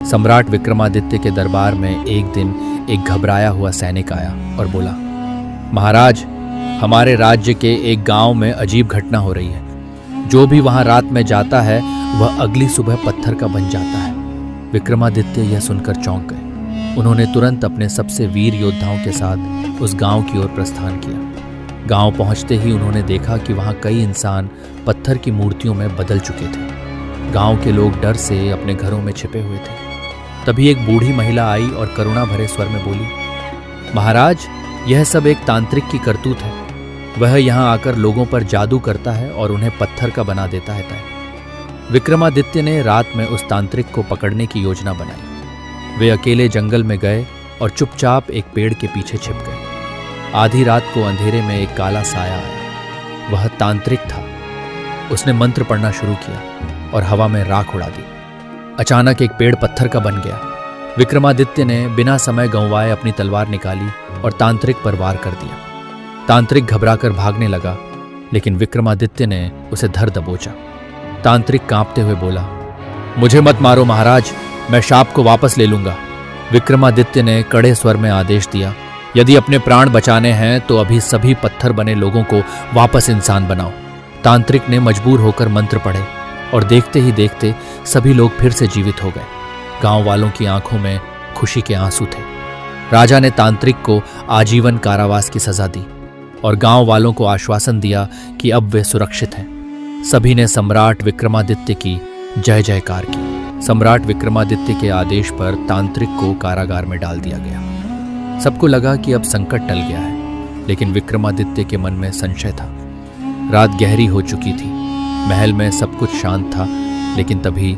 सम्राट विक्रमादित्य के दरबार में एक दिन एक घबराया हुआ सैनिक आया और बोला, महाराज, हमारे राज्य के एक गांव में अजीब घटना हो रही है। जो भी वहां रात में जाता है वह अगली सुबह पत्थर का बन जाता है। विक्रमादित्य यह सुनकर चौंक गए। उन्होंने तुरंत अपने सबसे वीर योद्धाओं के साथ उस गांव की ओर प्रस्थान किया। गांव पहुंचते ही उन्होंने देखा कि वहां कई इंसान पत्थर की मूर्तियों में बदल चुके थे। गांव के लोग डर से अपने घरों में छिपे हुए थे। तभी एक बूढ़ी महिला आई और करुणा भरे स्वर में बोली, महाराज, यह सब एक तांत्रिक की करतूत है। वह यहाँ आकर लोगों पर जादू करता है और उन्हें पत्थर का बना देता है। विक्रमादित्य ने रात में उस तांत्रिक को पकड़ने की योजना बनाई। वे अकेले जंगल में गए और चुपचाप एक पेड़ के पीछे छिप गए। आधी रात को अंधेरे में एक काला साया आया। वह तांत्रिक था। उसने मंत्र पढ़ना शुरू किया और हवा में राख उड़ा दी। अचानक एक पेड़ पत्थर का बन गया। विक्रमादित्य ने बिना समय गंवाए अपनी तलवार निकाली और तांत्रिक पर वार कर दिया। तांत्रिक घबराकर भागने लगा, लेकिन विक्रमादित्य ने उसे धर दबोचा। तांत्रिक कांपते हुए बोला, मुझे मत मारो महाराज, मैं शाप को वापस ले लूंगा। विक्रमादित्य ने कड़े स्वर में आदेश दिया, यदि अपने प्राण बचाने हैं तो अभी सभी पत्थर बने लोगों को वापस इंसान बनाओ। तांत्रिक ने मजबूर होकर मंत्र पढ़े और देखते ही देखते सभी लोग फिर से जीवित हो गए। गांव वालों की आंखों में खुशी के आंसू थे। राजा ने तांत्रिक को आजीवन कारावास की सजा दी और गांव वालों को आश्वासन दिया कि अब वे सुरक्षित हैं। सभी ने सम्राट विक्रमादित्य की जय जयकार की। सम्राट विक्रमादित्य के आदेश पर तांत्रिक को कारागार में डाल दिया गया। सबको लगा कि अब संकट टल गया है, लेकिन विक्रमादित्य के मन में संशय था। रात गहरी हो चुकी थी। महल में सब कुछ शांत था, लेकिन तभी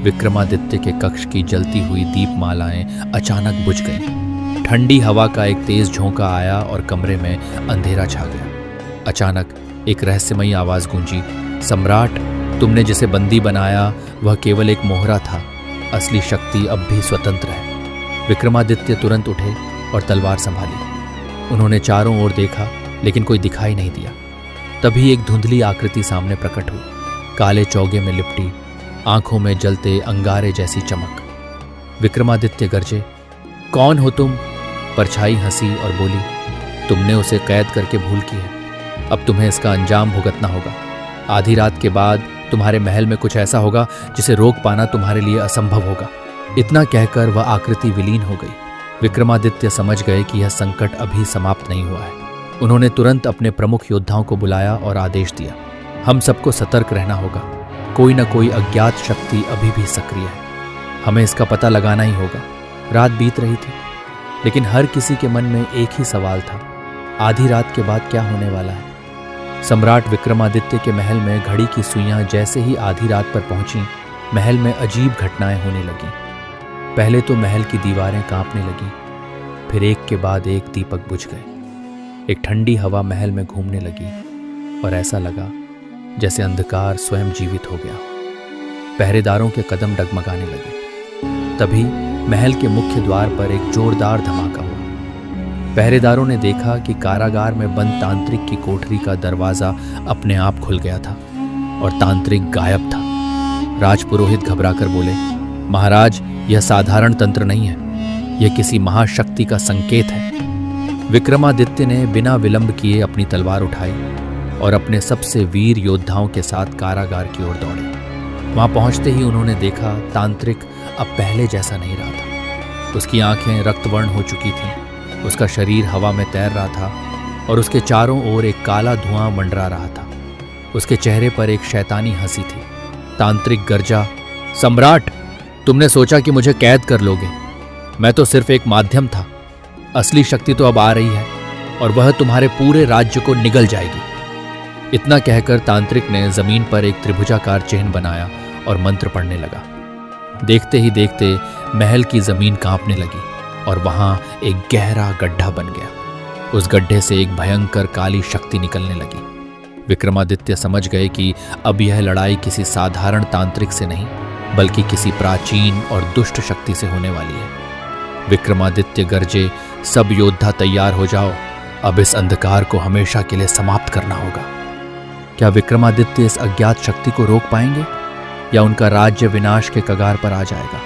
विक्रमादित्य के कक्ष की जलती हुई दीपमालाएं अचानक बुझ गईं। ठंडी हवा का एक तेज झोंका आया और कमरे में अंधेरा छा गया। अचानक एक रहस्यमयी आवाज गूंजी, सम्राट, तुमने जिसे बंदी बनाया वह केवल एक मोहरा था। असली शक्ति अब भी स्वतंत्र है। विक्रमादित्य तुरंत उठे और तलवार संभाली। उन्होंने चारों ओर देखा, लेकिन कोई दिखाई नहीं दिया। तभी एक धुंधली आकृति सामने प्रकट हुई, काले चौगे में लिपटी, आंखों में जलते अंगारे जैसी चमक। विक्रमादित्य गरजे, कौन हो तुम? परछाई हंसी और बोली, तुमने उसे कैद करके भूल की है। अब तुम्हें इसका अंजाम भुगतना होगा। आधी रात के बाद तुम्हारे महल में कुछ ऐसा होगा जिसे रोक पाना तुम्हारे लिए असंभव होगा। इतना कहकर वह आकृति विलीन हो गई। विक्रमादित्य समझ गए कि यह संकट अभी समाप्त नहीं हुआ है। उन्होंने तुरंत अपने प्रमुख योद्धाओं को बुलाया और आदेश दिया, हम सबको सतर्क रहना होगा। कोई न कोई अज्ञात शक्ति अभी भी सक्रिय है। हमें इसका पता लगाना ही होगा। रात बीत रही थी, लेकिन हर किसी के मन में एक ही सवाल था, आधी रात के बाद क्या होने वाला है? सम्राट विक्रमादित्य के महल में घड़ी की सुइयां जैसे ही आधी रात पर पहुंची, महल में अजीब घटनाएं होने लगीं। पहले तो महल की दीवारें कांपने लगीं, फिर एक के बाद एक दीपक बुझ गए। एक ठंडी हवा महल में घूमने लगी और ऐसा लगा जैसे अंधकार स्वयं जीवित हो गया। पहरेदारों के कदम डगमगाने लगे। तभी महल के मुख्य द्वार पर एक जोरदार धमाका हुआ। पहरेदारों ने देखा कि कारागार में बंद तांत्रिक की कोठरी का दरवाजा अपने आप खुल गया था और तांत्रिक गायब था। राजपुरोहित घबराकर बोले, महाराज, यह साधारण तंत्र नहीं है, यह किसी महाशक्ति का संकेत है। विक्रमादित्य ने बिना विलंब किए अपनी तलवार उठाई और अपने सबसे वीर योद्धाओं के साथ कारागार की ओर दौड़े। वहां पहुंचते ही उन्होंने देखा तांत्रिक अब पहले जैसा नहीं रहा था। उसकी आंखें रक्तवर्ण हो चुकी थीं, उसका शरीर हवा में तैर रहा था और उसके चारों ओर एक काला धुआं मंडरा रहा था। उसके चेहरे पर एक शैतानी हंसी थी। तांत्रिक गर्जा, सम्राट, तुमने सोचा कि मुझे कैद कर लोगे। मैं तो सिर्फ एक माध्यम था। असली शक्ति तो अब आ रही है और वह तुम्हारे पूरे राज्य को निगल जाएगी। इतना कहकर तांत्रिक ने जमीन पर एक त्रिभुजाकार चिन्ह बनाया और मंत्र पढ़ने लगा। देखते ही देखते महल की जमीन कांपने लगी और वहां एक गहरा गड्ढा बन गया। उस गड्ढे से एक भयंकर काली शक्ति निकलने लगी। विक्रमादित्य समझ गए कि अब यह लड़ाई किसी साधारण तांत्रिक से नहीं, बल्कि किसी प्राचीन और दुष्ट शक्ति से होने वाली है। विक्रमादित्य गरजे, सब योद्धा तैयार हो जाओ, अब इस अंधकार को हमेशा के लिए समाप्त करना होगा। क्या विक्रमादित्य इस अज्ञात शक्ति को रोक पाएंगे या उनका राज्य विनाश के कगार पर आ जाएगा?